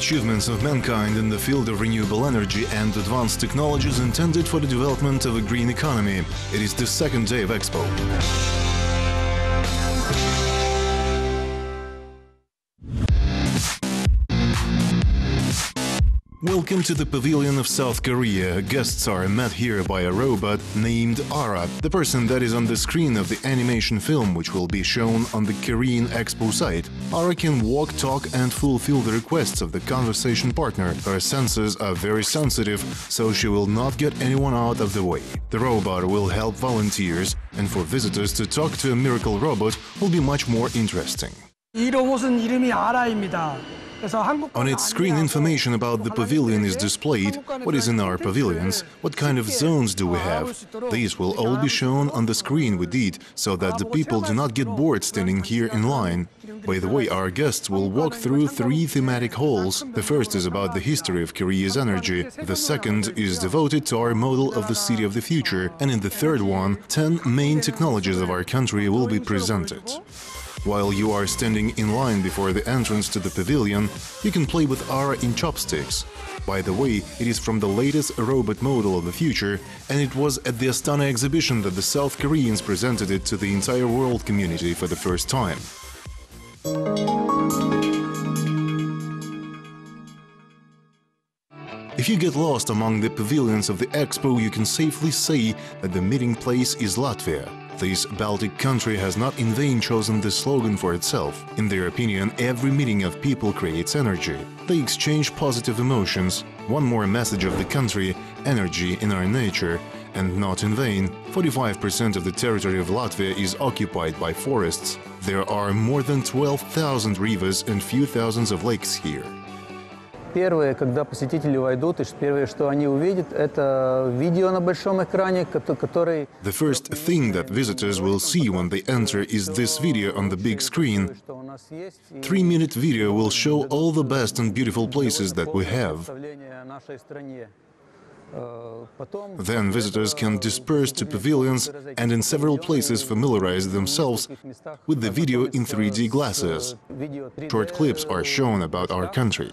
achievements of mankind in the field of renewable energy and advanced technologies intended for the development of a green economy. It is the second day of EXPO. Welcome to the pavilion of South Korea. Guests are met here by a robot named Ara, the person that is on the screen of the animation film which will be shown on the Korean EXPO site. Ara can walk, talk and fulfill the requests of the conversation partner. Her senses are very sensitive, so she will not get anyone out of the way. The robot will help volunteers, and for visitors to talk to a miracle robot will be much more interesting. 이 로봇은 이름이 아라입니다. On its screen, information about the pavilion is displayed, what is in our pavilions, what kind of zones do we have. These will all be shown on the screen we did, so that the people do not get bored standing here in line. By the way, our guests will walk through 3 thematic halls. The first is about the history of Korea's energy, the second is devoted to our model of the city of the future, and in the third one, 10 main technologies of our country will be presented. While you are standing in line before the entrance to the pavilion, you can play with Ara in chopsticks. By the way, it is from the latest robot model of the future, and it was at the Astana exhibition that the South Koreans presented it to the entire world community for the first time. If you get lost among the pavilions of the EXPO, you can safely say that the meeting place is Latvia. This Baltic country has not in vain chosen this slogan for itself. In their opinion, every meeting of people creates energy. They exchange positive emotions. One more message of the country: energy in our nature. And not in vain, 45% of the territory of Latvia is occupied by forests. There are more than 12,000 rivers and few thousands of lakes here. Первое, когда посетители войдут, и первое, что они увидят, это видео на большом экране, который... The first thing that visitors will see when they enter is this video on the big screen. 3-minute video will show all the best and beautiful places that we have. Then visitors can disperse to pavilions and in several places familiarize themselves with the video in 3D glasses. Short clips are shown about our country.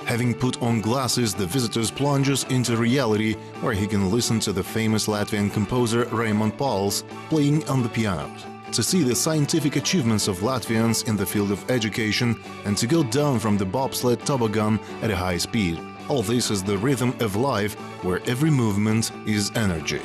Having put on glasses, the visitors plunges into reality, where he can listen to the famous Latvian composer Raimond Pauls playing on the piano. To see the scientific achievements of Latvians in the field of education and to go down from the bobsled toboggan at a high speed. All this is the rhythm of life, where every movement is energy.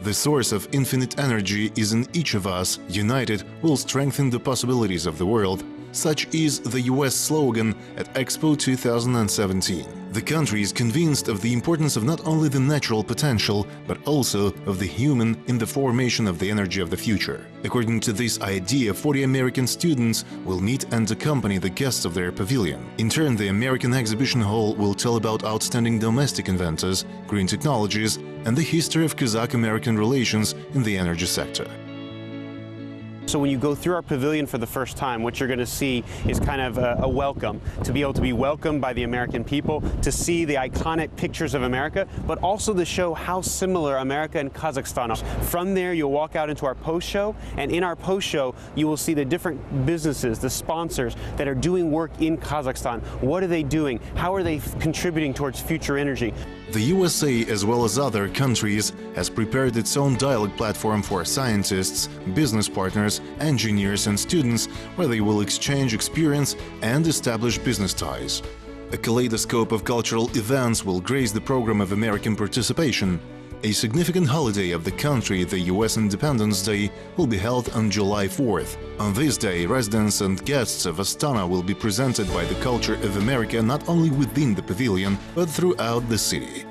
The source of infinite energy is in each of us. United, will strengthen the possibilities of the world. Such is the US slogan at EXPO 2017. The country is convinced of the importance of not only the natural potential, but also of the human in the formation of the energy of the future. According to this idea, 40 American students will meet and accompany the guests of their pavilion. In turn, the American exhibition hall will tell about outstanding domestic inventors, green technologies, and the history of Kazakh-American relations in the energy sector. So when you go through our pavilion for the first time, what you're going to see is kind of a welcome, to be able to be welcomed by the American people, to see the iconic pictures of America, but also to show how similar America and Kazakhstan are. From there, you'll walk out into our post show, and in our post show, you will see the different businesses, the sponsors that are doing work in Kazakhstan. What are they doing? How are they contributing towards future energy? The USA, as well as other countries, has prepared its own dialogue platform for scientists, business partners, engineers and students, where they will exchange experience and establish business ties. A kaleidoscope of cultural events will grace the program of American participation. A significant holiday of the country, the US Independence Day, will be held on July 4th. On this day, residents and guests of Astana will be presented by the culture of America not only within the pavilion, but throughout the city.